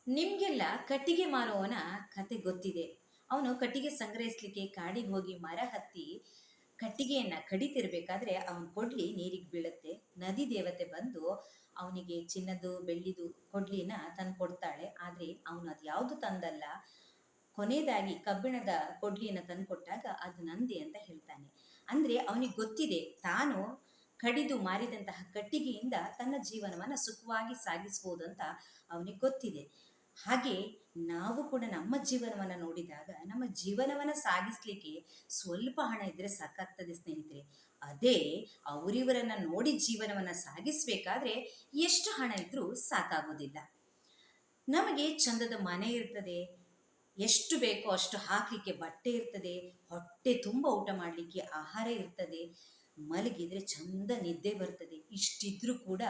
ನಿಮಗೆಲ್ಲ ಕಟ್ಟಿಗೆ ಮಾರುವವನ ಕತೆ ಗೊತ್ತಿದೆ. ಅವನು ಕಟ್ಟಿಗೆ ಸಂಗ್ರಹಿಸ್ಲಿಕ್ಕೆ ಕಾಡಿಗೆ ಹೋಗಿ ಮರ ಹತ್ತಿ ಕಟ್ಟಿಗೆಯನ್ನು ಕಡಿತಿರ್ಬೇಕಾದ್ರೆ ಅವನ ಕೊಡ್ಲಿ ನೀರಿಗೆ ಬೀಳುತ್ತೆ. ನದಿ ದೇವತೆ ಬಂದು ಅವನಿಗೆ ಚಿನ್ನದು ಬೆಳ್ಳಿದು ಕೊಡ್ಲಿನ ತಂದು ಕೊಡ್ತಾಳೆ. ಆದರೆ ಅವನು ಅದು ಯಾವುದು ತಂದಲ್ಲ, ಕೊನೆಯದಾಗಿ ಕಬ್ಬಿಣದ ಕೊಡ್ಲಿಯನ್ನು ತಂದು ಕೊಟ್ಟಾಗ ಅದು ನಂದೆ ಅಂತ ಹೇಳ್ತಾನೆ. ಅಂದರೆ ಅವನಿಗೆ ಗೊತ್ತಿದೆ, ತಾನು ಕಡಿದು ಮಾರಿದಂತಹ ಕಟ್ಟಿಗೆಯಿಂದ ತನ್ನ ಜೀವನವನ್ನು ಸುಖವಾಗಿ ಸಾಗಿಸ್ಬೋದು ಅಂತ ಅವನಿಗೆ ಗೊತ್ತಿದೆ. ಹಾಗೆ ನಾವು ಕೂಡ ನಮ್ಮ ಜೀವನವನ್ನು ನೋಡಿದಾಗ ನಮ್ಮ ಜೀವನವನ್ನು ಸಾಗಿಸ್ಲಿಕ್ಕೆ ಸ್ವಲ್ಪ ಹಣ ಇದ್ದರೆ ಸಾಕಾಗ್ತದೆ ಸ್ನೇಹಿತರೆ. ಅದೇ ಅವರಿವರನ್ನು ನೋಡಿ ಜೀವನವನ್ನು ಸಾಗಿಸ್ಬೇಕಾದ್ರೆ ಎಷ್ಟು ಹಣ ಇದ್ರೂ ಸಾಕಾಗೋದಿಲ್ಲ. ನಮಗೆ ಚಂದದ ಮನೆ ಇರ್ತದೆ, ಎಷ್ಟು ಬೇಕೋ ಅಷ್ಟು ಹಾಕಲಿಕ್ಕೆ ಬಟ್ಟೆ ಇರ್ತದೆ, ಹೊಟ್ಟೆ ತುಂಬ ಊಟ ಮಾಡಲಿಕ್ಕೆ ಆಹಾರ ಇರ್ತದೆ, ಮಲಗಿದ್ರೆ ಚಂದ ನಿದ್ದೆ ಬರ್ತದೆ. ಇಷ್ಟಿದ್ರೂ ಕೂಡ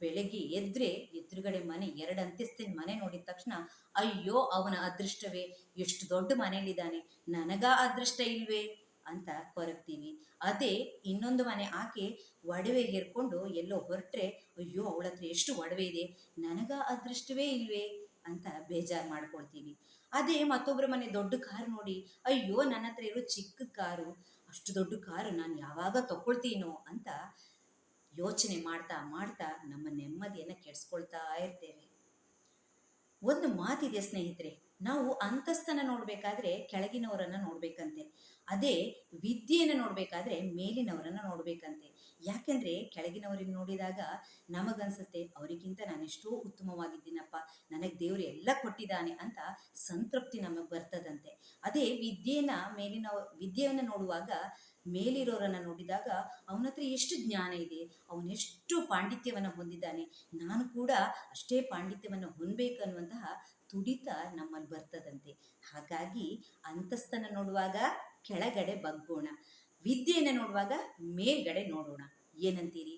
ಬೆಳಗ್ಗೆ ಎದ್ರೆ ಎದುರುಗಡೆ ಮನೆ 2 ಅಂತಸ್ತಿನ ಮನೆ ನೋಡಿದ ತಕ್ಷಣ ಅಯ್ಯೋ ಅವನ ಅದೃಷ್ಟವೇ, ಎಷ್ಟು ದೊಡ್ಡ ಮನೇಲಿದ್ದಾನೆ, ನನಗ ಅದೃಷ್ಟ ಇಲ್ವೇ ಅಂತ ಕೊರಗ್ತೀವಿ. ಅದೇ ಇನ್ನೊಂದು ಮನೆ ಆಕೆ ಒಡವೆ ಹೇರ್ಕೊಂಡು ಎಲ್ಲೋ ಹೊರಟ್ರೆ ಅಯ್ಯೋ ಅವಳ ಹತ್ರ ಎಷ್ಟು ಒಡವೆ ಇದೆ, ನನಗ ಅದೃಷ್ಟವೇ ಇಲ್ವೇ ಅಂತ ಬೇಜಾರು ಮಾಡ್ಕೊಳ್ತೀವಿ. ಅದೇ ಮತ್ತೊಬ್ಬರ ಮನೆ ದೊಡ್ಡ ಕಾರು ನೋಡಿ ಅಯ್ಯೋ ನನ್ನ ಹತ್ರ ಇರೋ ಚಿಕ್ಕ ಕಾರು, ಅಷ್ಟು ದೊಡ್ಡ ಕಾರು ನಾನು ಯಾವಾಗ ತಗೊಳ್ತೀನೋ ಅಂತ ಯೋಚನೆ ಮಾಡ್ತಾ ಮಾಡ್ತಾ ನಮ್ಮ ನೆಮ್ಮದಿಯನ್ನು ಕೆಡಿಸ್ಕೊಳ್ತಾ ಇರ್ತೇವೆ. ಒಂದು ಮಾತಿದೆ ಸ್ನೇಹಿತರೆ, ನಾವು ಅಂತಸ್ತನ್ನು ನೋಡಬೇಕಾದ್ರೆ ಕೆಳಗಿನವರನ್ನು ನೋಡ್ಬೇಕಂತೆ, ಅದೇ ವಿದ್ಯೆಯನ್ನು ನೋಡಬೇಕಾದ್ರೆ ಮೇಲಿನವರನ್ನು ನೋಡ್ಬೇಕಂತೆ. ಯಾಕೆಂದರೆ ಕೆಳಗಿನವರನ್ನು ನೋಡಿದಾಗ ನಮಗನ್ಸುತ್ತೆ ಅವರಿಗಿಂತ ನಾನೆಷ್ಟೋ ಉತ್ತಮವಾಗಿದ್ದೀನಪ್ಪ, ನನಗೆ ದೇವರು ಎಲ್ಲ ಕೊಟ್ಟಿದ್ದಾನೆ ಅಂತ ಸಂತೃಪ್ತಿ ನಮಗೆ ಬರ್ತದಂತೆ. ಅದೇ ವಿದ್ಯೆಯನ್ನು ನೋಡುವಾಗ ಮೇಲಿರೋರನ್ನು ನೋಡಿದಾಗ ಅವನ ಹತ್ರ ಎಷ್ಟು ಜ್ಞಾನ ಇದೆ, ಅವನೆಷ್ಟು ಪಾಂಡಿತ್ಯವನ್ನು ಹೊಂದಿದ್ದಾನೆ, ನಾನು ಕೂಡ ಅಷ್ಟೇ ಪಾಂಡಿತ್ಯವನ್ನು ಹೊಂದಬೇಕನ್ನುವಂತಹ ತುಡಿತ ನಮ್ಮಲ್ಲಿ ಬರ್ತದಂತೆ. ಹಾಗಾಗಿ ಅಂತಸ್ತನ್ನು ನೋಡುವಾಗ ಕೆಳಗಡೆ ಬಗ್ಗೋಣ, ವಿದ್ಯೆಯನ್ನು ನೋಡುವಾಗ ಮೇಲ್ಗಡೆ ನೋಡೋಣ. ಏನಂತೀರಿ?